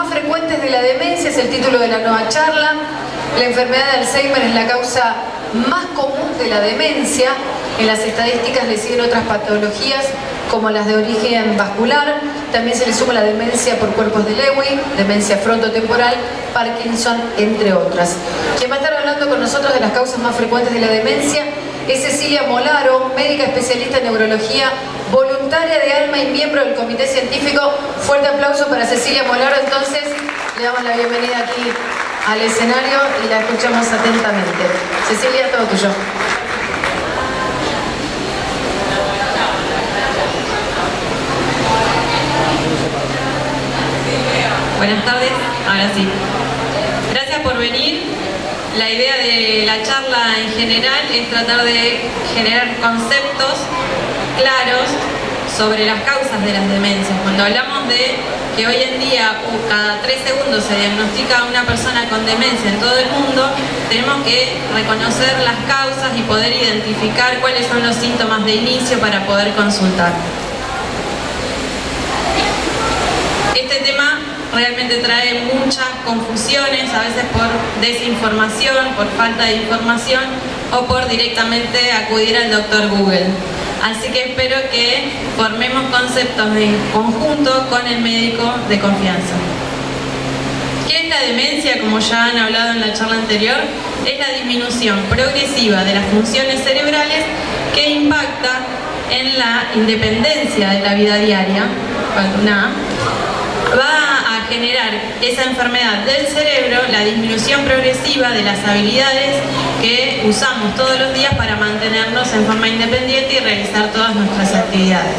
más frecuentes de la demencia es el título de la nueva charla. La enfermedad de Alzheimer es la causa más común de la demencia. En las estadísticas le siguen otras patologías como las de origen vascular. También se le suma la demencia por cuerpos de Lewy, demencia frontotemporal, Parkinson, entre otras. Quien va a estar hablando con nosotros de las causas más frecuentes de la demencia es Cecilia Molaro, médica especialista en neurología, voluntaria de ALMA y miembro del comité científico. Fuerte aplauso para Cecilia Molaro. Entonces, le damos la bienvenida aquí al escenario y la escuchamos atentamente. Cecilia, todo tuyo. Buenas tardes, ahora sí. Gracias por venir. La idea de la charla en general es tratar de generar conceptos claros sobre las causas de las demencias. Cuando hablamos de que hoy en día cada 3 segundos se diagnostica a una persona con demencia en todo el mundo, tenemos que reconocer las causas y poder identificar cuáles son los síntomas de inicio para poder consultar. Este tema realmente trae muchas confusiones, a veces por desinformación, por falta de información o por directamente acudir al doctor Google. Así que espero que formemos conceptos en conjunto con el médico de confianza. ¿Qué es la demencia? Como ya han hablado en la charla anterior, es la disminución progresiva de las funciones cerebrales que impacta en la independencia de la vida diaria. Va a generar esa enfermedad del cerebro, la disminución progresiva de las habilidades que usamos todos los días para mantenernos en forma independiente y realizar todas nuestras actividades.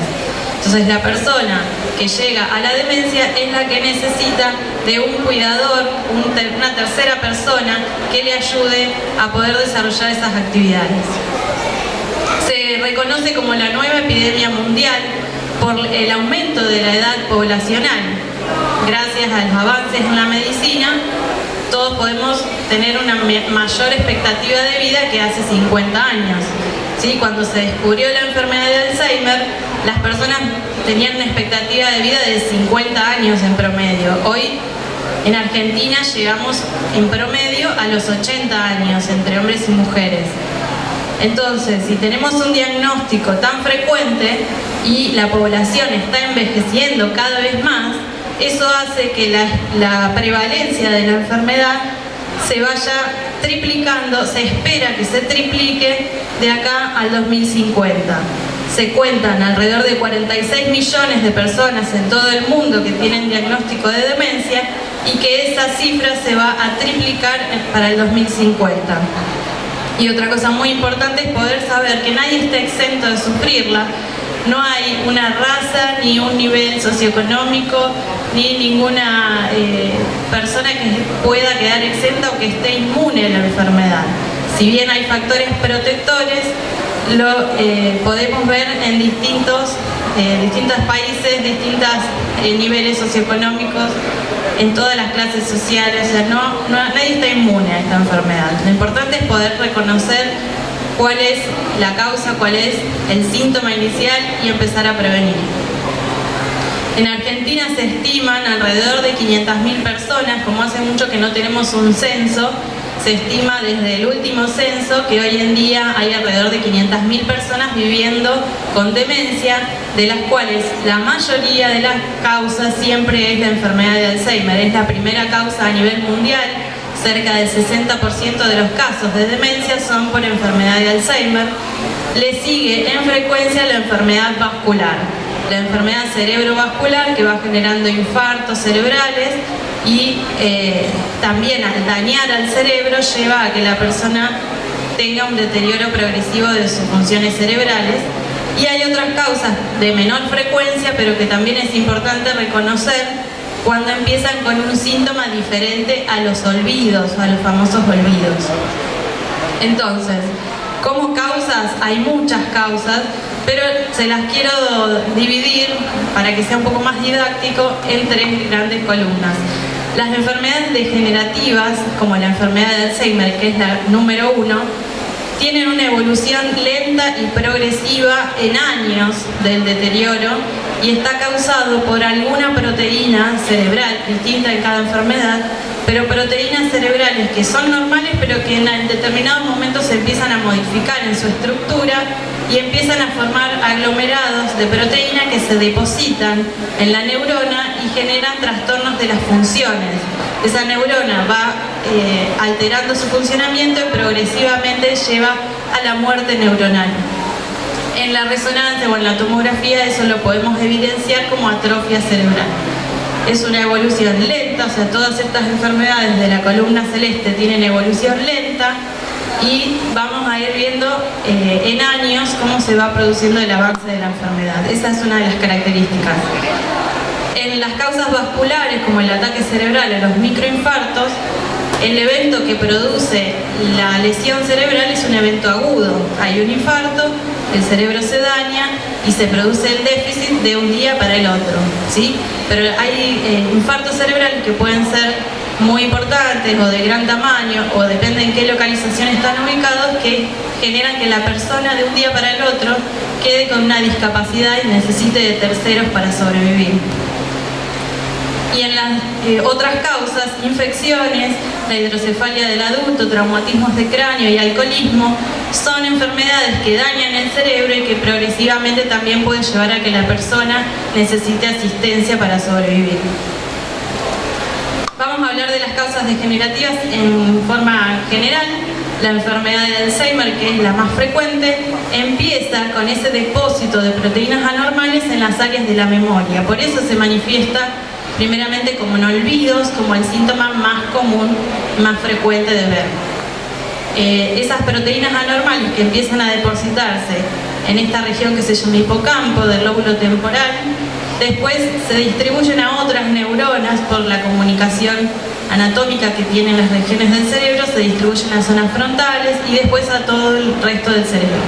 Entonces la persona que llega a la demencia es la que necesita de un cuidador, una tercera persona que le ayude a poder desarrollar esas actividades. Se reconoce como la nueva epidemia mundial por el aumento de la edad poblacional. Gracias a los avances en la medicina, todos podemos tener una mayor expectativa de vida que hace 50 años. ¿Sí? Cuando se descubrió la enfermedad de Alzheimer, las personas tenían una expectativa de vida de 50 años en promedio. Hoy, en Argentina, llegamos en promedio a los 80 años entre hombres y mujeres. Entonces, si tenemos un diagnóstico tan frecuente y la población está envejeciendo cada vez más, eso hace que la prevalencia de la enfermedad se vaya triplicando, se espera que se triplique de acá al 2050. Se cuentan alrededor de 46 millones de personas en todo el mundo que tienen diagnóstico de demencia y que esa cifra se va a triplicar para el 2050. Y otra cosa muy importante es poder saber que nadie está exento de sufrirla. No hay una raza, ni un nivel socioeconómico, ni ninguna persona que pueda quedar exenta o que esté inmune a la enfermedad. Si bien hay factores protectores, lo podemos ver en distintos países, distintos niveles socioeconómicos, en todas las clases sociales. O sea, nadie está inmune a esta enfermedad. Lo importante es poder reconocer cuál es la causa, cuál es el síntoma inicial y empezar a prevenir. En Argentina se estiman alrededor de 500.000 personas, como hace mucho que no tenemos un censo, se estima desde el último censo que hoy en día hay alrededor de 500.000 personas viviendo con demencia, de las cuales la mayoría de las causas siempre es la enfermedad de Alzheimer. Es la primera causa a nivel mundial. Cerca del 60% de los casos de demencia son por enfermedad de Alzheimer. Le sigue en frecuencia la enfermedad vascular, la enfermedad cerebrovascular, que va generando infartos cerebrales y también al dañar al cerebro lleva a que la persona tenga un deterioro progresivo de sus funciones cerebrales. Y hay otras causas de menor frecuencia, pero que también es importante reconocer cuando empiezan con un síntoma diferente a los olvidos, a los famosos olvidos. Entonces, como causas, hay muchas causas, pero se las quiero dividir para que sea un poco más didáctico en 3 grandes columnas. Las enfermedades degenerativas, como la enfermedad de Alzheimer, que es la número 1, tienen una evolución lenta y progresiva en años del deterioro y está causado por alguna proteína cerebral distinta en cada enfermedad, pero proteínas cerebrales que son normales pero que en determinados momentos se empiezan a modificar en su estructura y empiezan a formar aglomerados de proteína que se depositan en la neurona y generan trastornos de las funciones. Esa neurona va alterando su funcionamiento y progresivamente lleva a la muerte neuronal. En la resonancia o en la tomografía eso lo podemos evidenciar como atrofia cerebral. Es una evolución lenta, o sea, todas estas enfermedades de la columna celeste tienen evolución lenta y vamos a ir viendo en años cómo se va produciendo el avance de la enfermedad. Esa es una de las características. En las causas vasculares, como el ataque cerebral o los microinfartos, el evento que produce la lesión cerebral es un evento agudo. Hay un infarto, el cerebro se daña y se produce el déficit de un día para el otro, ¿sí? Pero hay infartos cerebrales que pueden ser muy importantes o de gran tamaño, o depende en qué localización están ubicados, que generan que la persona de un día para el otro quede con una discapacidad y necesite de terceros para sobrevivir. Y en las otras causas, infecciones, la hidrocefalia del adulto, traumatismos de cráneo y alcoholismo, son enfermedades que dañan el cerebro y que progresivamente también pueden llevar a que la persona necesite asistencia para sobrevivir. Vamos a hablar de las causas degenerativas en forma general. La enfermedad de Alzheimer, que es la más frecuente, empieza con ese depósito de proteínas anormales en las áreas de la memoria. Por eso se manifiesta primeramente como en olvidos, como el síntoma más común, más frecuente de ver. Esas proteínas anormales que empiezan a depositarse en esta región que se llama hipocampo del lóbulo temporal, después se distribuyen a otras neuronas por la comunicación anatómica que tienen las regiones del cerebro, se distribuyen a las zonas frontales y después a todo el resto del cerebro.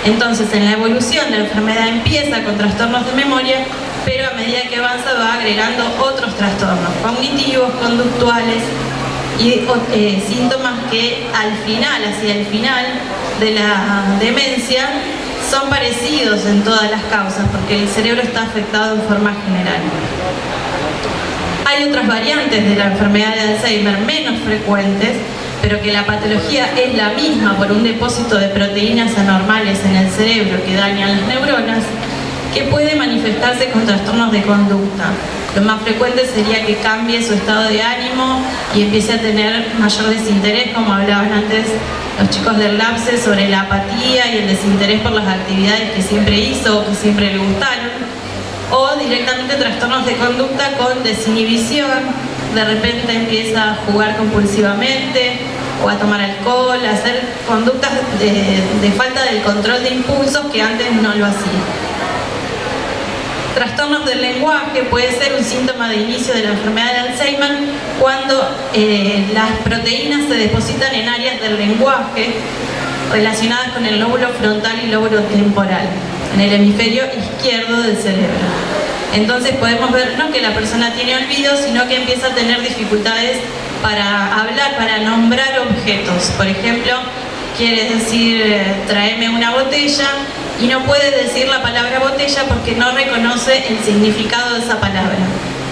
Entonces, en la evolución la enfermedad empieza con trastornos de memoria, pero a medida que avanza va agregando otros trastornos cognitivos, conductuales y síntomas que al final, hacia el final de la demencia, son parecidos en todas las causas, porque el cerebro está afectado en forma general. Hay otras variantes de la enfermedad de Alzheimer menos frecuentes, pero que la patología es la misma por un depósito de proteínas anormales en el cerebro que dañan las neuronas, que puede manifestarse con trastornos de conducta. Lo más frecuente sería que cambie su estado de ánimo y empiece a tener mayor desinterés, como hablaban antes los chicos del LAPSE, sobre la apatía y el desinterés por las actividades que siempre hizo o que siempre le gustaron, o directamente trastornos de conducta con desinhibición, de repente empieza a jugar compulsivamente o a tomar alcohol, a hacer conductas de falta del control de impulsos que antes no lo hacía. Trastornos del lenguaje puede ser un síntoma de inicio de la enfermedad de Alzheimer cuando las proteínas se depositan en áreas del lenguaje relacionadas con el lóbulo frontal y lóbulo temporal, en el hemisferio izquierdo del cerebro. Entonces podemos ver no que la persona tiene olvido, sino que empieza a tener dificultades para hablar, para nombrar objetos. Por ejemplo, quiere decir tráeme una botella y no puede decir la palabra botella porque no reconoce el significado de esa palabra.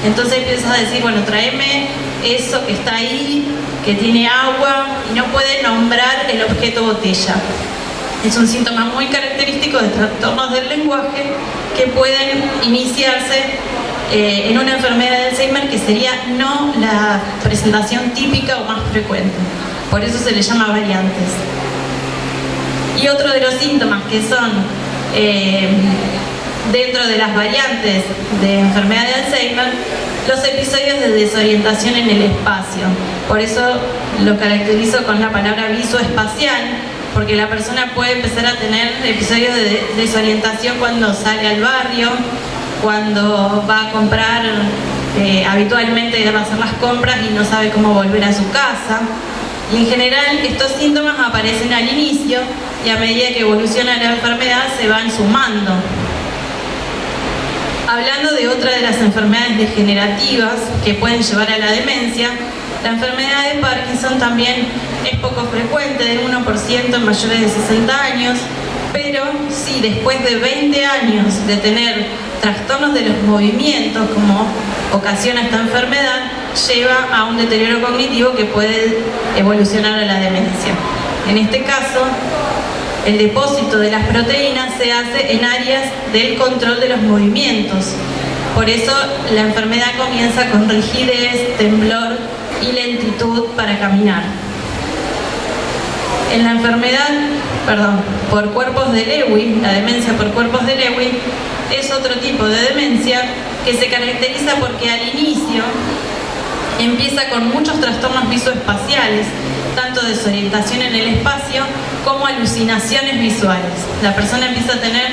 Entonces empieza a decir, bueno, tráeme eso que está ahí, que tiene agua, y no puede nombrar el objeto botella. Es un síntoma muy característico de trastornos del lenguaje que pueden iniciarse en una enfermedad de Alzheimer que sería no la presentación típica o más frecuente. Por eso se le llama variantes. Y otro de los síntomas que son dentro de las variantes de enfermedad de Alzheimer, los episodios de desorientación en el espacio. Por eso lo caracterizo con la palabra visoespacial, porque la persona puede empezar a tener episodios de desorientación cuando sale al barrio, cuando va a comprar, habitualmente va a hacer las compras y no sabe cómo volver a su casa. Y en general estos síntomas aparecen al inicio y a medida que evoluciona la enfermedad se van sumando. Hablando de otra de las enfermedades degenerativas que pueden llevar a la demencia, la enfermedad de Parkinson también es poco frecuente, del 1% en mayores de 60 años, Pero si después de 20 años de tener trastornos de los movimientos, como ocasiona esta enfermedad, lleva a un deterioro cognitivo que puede evolucionar a la demencia. En este caso, el depósito de las proteínas se hace en áreas del control de los movimientos. Por eso la enfermedad comienza con rigidez, temblor y lentitud para caminar. En la enfermedad, por cuerpos de Lewy, la demencia por cuerpos de Lewy, es otro tipo de demencia que se caracteriza porque al inicio empieza con muchos trastornos visoespaciales, tanto desorientación en el espacio como alucinaciones visuales. La persona empieza a tener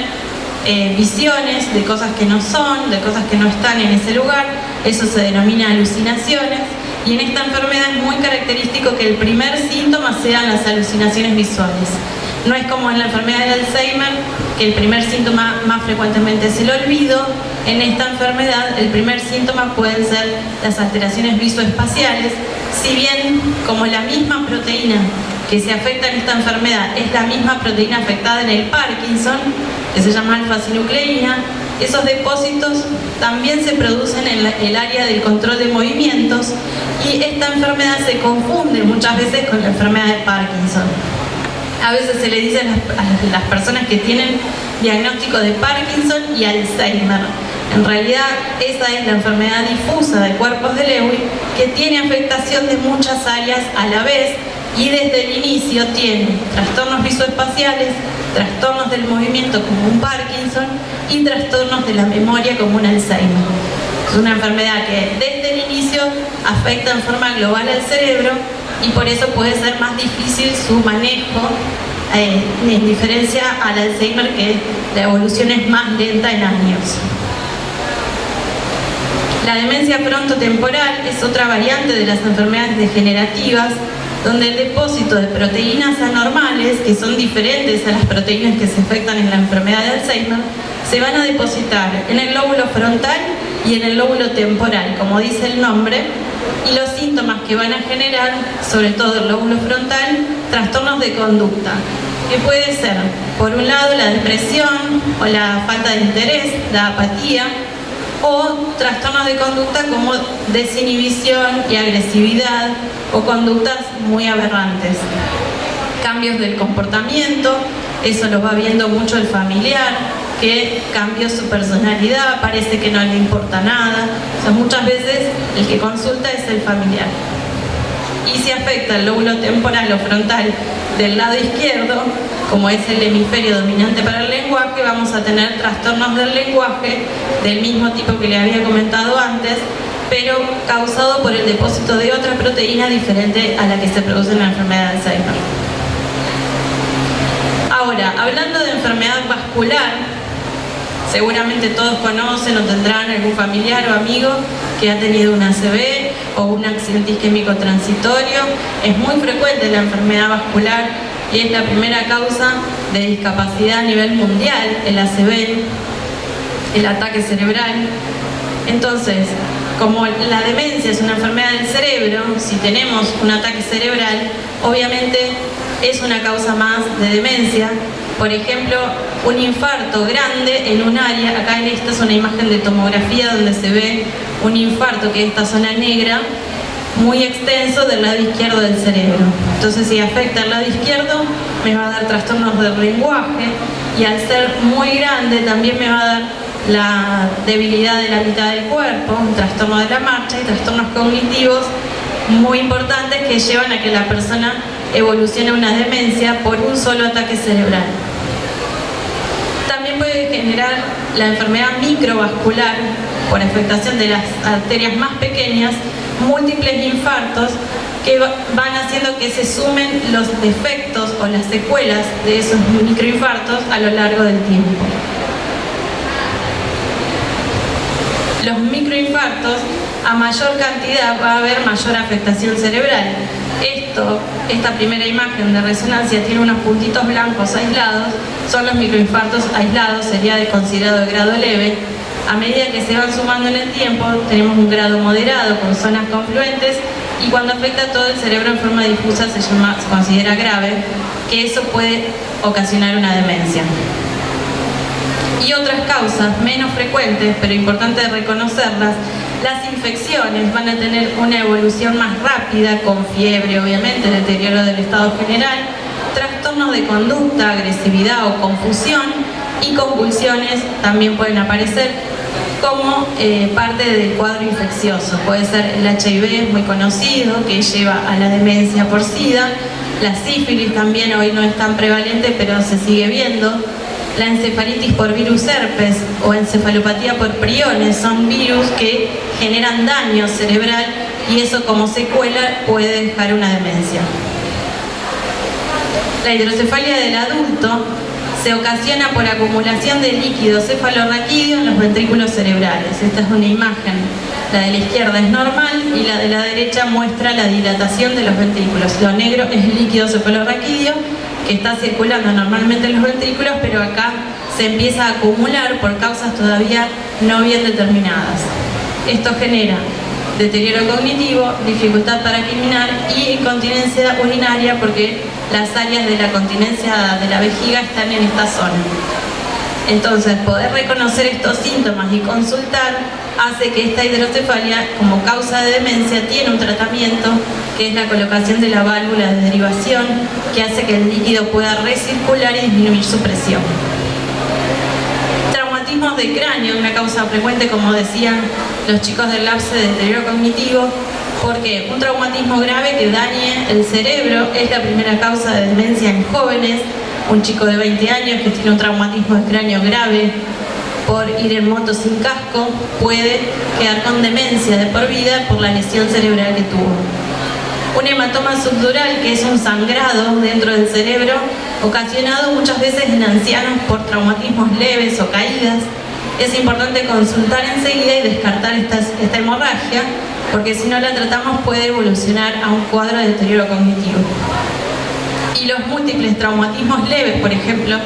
visiones de cosas que no son, de cosas que no están en ese lugar, eso se denomina alucinaciones, y en esta enfermedad es muy característico que el primer síntoma sean las alucinaciones visuales. No es como en la enfermedad de Alzheimer, que el primer síntoma más frecuentemente es el olvido. En esta enfermedad el primer síntoma pueden ser las alteraciones visoespaciales, si bien como la misma proteína que se afecta en esta enfermedad es la misma proteína afectada en el Parkinson, que se llama alfa-sinucleína, esos depósitos también se producen en el área del control de movimientos, y esta enfermedad se confunde muchas veces con la enfermedad de Parkinson. A veces se le dice a las personas que tienen diagnóstico de Parkinson y Alzheimer. En realidad esa es la enfermedad difusa de cuerpos de Lewy, que tiene afectación de muchas áreas a la vez, y desde el inicio tiene trastornos visoespaciales, trastornos del movimiento como un Parkinson y trastornos de la memoria como un Alzheimer. Es una enfermedad que desde el inicio afecta en forma global al cerebro, y por eso puede ser más difícil su manejo, en diferencia al Alzheimer, que la evolución es más lenta en años. La demencia frontotemporal es otra variante de las enfermedades degenerativas, donde el depósito de proteínas anormales, que son diferentes a las proteínas que se afectan en la enfermedad de Alzheimer, se van a depositar en el lóbulo frontal y en el lóbulo temporal, como dice el nombre, y los síntomas que van a generar, sobre todo el lóbulo frontal, trastornos de conducta, que puede ser, por un lado, la depresión o la falta de interés, la apatía, o trastornos de conducta como desinhibición y agresividad, o conductas muy aberrantes. Cambios del comportamiento, eso lo va viendo mucho el familiar, que cambió su personalidad, parece que no le importa nada. O sea, muchas veces el que consulta es el familiar. Y si afecta el lóbulo temporal o frontal del lado izquierdo, como es el hemisferio dominante para el lenguaje, vamos a tener trastornos del lenguaje del mismo tipo que le había comentado antes, pero causado por el depósito de otra proteína diferente a la que se produce en la enfermedad de Alzheimer. Ahora, hablando de enfermedad vascular, seguramente todos conocen o tendrán algún familiar o amigo que ha tenido una ACV o un accidente isquémico transitorio. Es muy frecuente la enfermedad vascular y es la primera causa de discapacidad a nivel mundial, el ACV, el ataque cerebral. Entonces, como la demencia es una enfermedad del cerebro, si tenemos un ataque cerebral, obviamente es una causa más de demencia. Por ejemplo, un infarto grande en un área, acá en esta es una imagen de tomografía donde se ve un infarto, que es esta zona negra, muy extenso del lado izquierdo del cerebro. Entonces, si afecta el lado izquierdo, me va a dar trastornos del lenguaje, y al ser muy grande también me va a dar la debilidad de la mitad del cuerpo, un trastorno de la marcha y trastornos cognitivos muy importantes que llevan a que la persona evolucione a una demencia por un solo ataque cerebral. También puede generar la enfermedad microvascular por afectación de las arterias más pequeñas, múltiples infartos que van haciendo que se sumen los defectos o las secuelas de esos microinfartos a lo largo del tiempo. Los microinfartos, a mayor cantidad va a haber mayor afectación cerebral. Esta primera imagen de resonancia tiene unos puntitos blancos aislados, son los microinfartos aislados, sería considerado de grado leve. A medida que se van sumando en el tiempo, tenemos un grado moderado con zonas confluentes, y cuando afecta a todo el cerebro en forma difusa se considera grave, que eso puede ocasionar una demencia. Y otras causas menos frecuentes, pero importante reconocerlas, las infecciones van a tener una evolución más rápida, con fiebre, obviamente, deterioro del estado general, trastornos de conducta, agresividad o confusión, y convulsiones también pueden aparecer como parte del cuadro infeccioso. Puede ser el HIV, muy conocido, que lleva a la demencia por SIDA. La sífilis también hoy no es tan prevalente, pero se sigue viendo. La encefalitis por virus herpes o encefalopatía por priones son virus que generan daño cerebral y eso como secuela puede dejar una demencia. La hidrocefalia del adulto se ocasiona por acumulación de líquido cefalorraquídeo en los ventrículos cerebrales. Esta es una imagen. La de la izquierda es normal y la de la derecha muestra la dilatación de los ventrículos. Lo negro es líquido cefalorraquídeo que está circulando normalmente en los ventrículos, pero acá se empieza a acumular por causas todavía no bien determinadas. Esto genera deterioro cognitivo, dificultad para caminar y incontinencia urinaria, porque las áreas de la continencia de la vejiga están en esta zona. Entonces, poder reconocer estos síntomas y consultar hace que esta hidrocefalia, como causa de demencia, tiene un tratamiento que es la colocación de la válvula de derivación, que hace que el líquido pueda recircular y disminuir su presión. Traumatismos de cráneo, una causa frecuente, como decían los chicos del LAPSE, de deterioro cognitivo, porque un traumatismo grave que dañe el cerebro es la primera causa de demencia en jóvenes. Un chico de 20 años que tiene un traumatismo de cráneo grave por ir en moto sin casco puede quedar con demencia de por vida por la lesión cerebral que tuvo. Un hematoma subdural, que es un sangrado dentro del cerebro, ocasionado muchas veces en ancianos por traumatismos leves o caídas. Es importante consultar enseguida y descartar esta hemorragia, porque si no la tratamos puede evolucionar a un cuadro de deterioro cognitivo. Y los múltiples traumatismos leves, por ejemplo,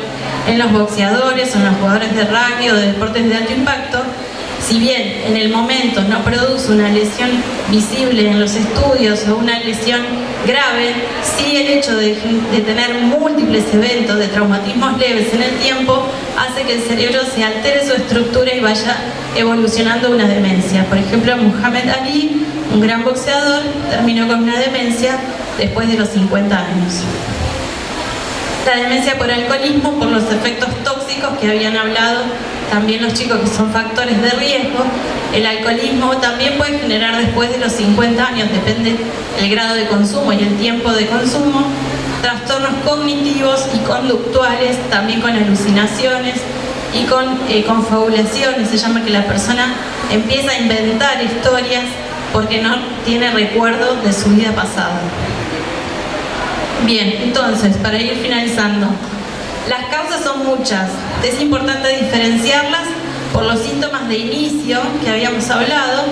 en los boxeadores o en los jugadores de rugby o de deportes de alto impacto, si bien en el momento no produce una lesión visible en los estudios o una lesión grave, sí el hecho de tener múltiples eventos de traumatismos leves en el tiempo hace que el cerebro se altere su estructura y vaya evolucionando una demencia. Por ejemplo, Muhammad Ali, un gran boxeador, terminó con una demencia después de los 50 años. La demencia por alcoholismo, por los efectos tóxicos que habían hablado también los chicos, que son factores de riesgo. El alcoholismo también puede generar después de los 50 años, depende del grado de consumo y el tiempo de consumo, trastornos cognitivos y conductuales, también con alucinaciones y con confabulaciones. Se llama que la persona empieza a inventar historias porque no tiene recuerdo de su vida pasada. Bien, entonces, para ir finalizando, las causas son muchas. Es importante diferenciarlas por los síntomas de inicio que habíamos hablado,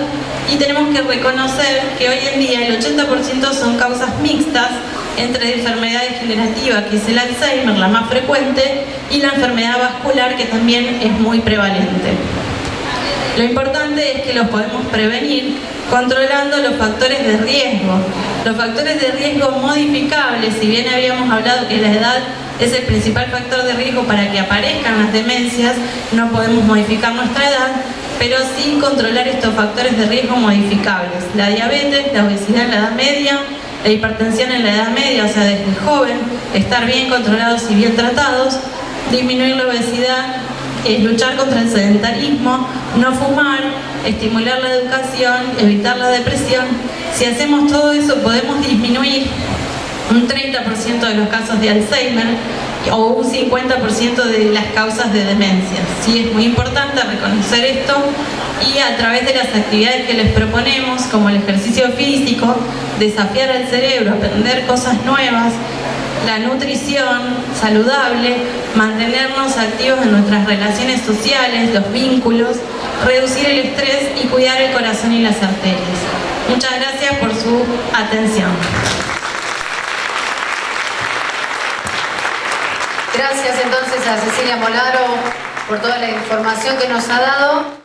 y tenemos que reconocer que hoy en día el 80% son causas mixtas entre enfermedad degenerativa, que es el Alzheimer, la más frecuente, y la enfermedad vascular, que también es muy prevalente. Lo importante es que los podemos prevenir controlando los factores de riesgo. Los factores de riesgo modificables, si bien habíamos hablado que la edad es el principal factor de riesgo para que aparezcan las demencias, no podemos modificar nuestra edad, pero sí controlar estos factores de riesgo modificables. La diabetes, la obesidad en la edad media, la hipertensión en la edad media, o sea, desde joven, estar bien controlados y bien tratados, disminuir la obesidad, luchar contra el sedentarismo, no fumar, estimular la educación, evitar la depresión. Si hacemos todo eso, podemos disminuir un 30% de los casos de Alzheimer o un 50% de las causas de demencia. Sí, es muy importante reconocer esto, y a través de las actividades que les proponemos, como el ejercicio físico, desafiar al cerebro, aprender cosas nuevas, la nutrición saludable, mantenernos activos en nuestras relaciones sociales, los vínculos, reducir el estrés y cuidar el corazón y las arterias. Muchas gracias por su atención. Gracias entonces a Cecilia Molaro por toda la información que nos ha dado.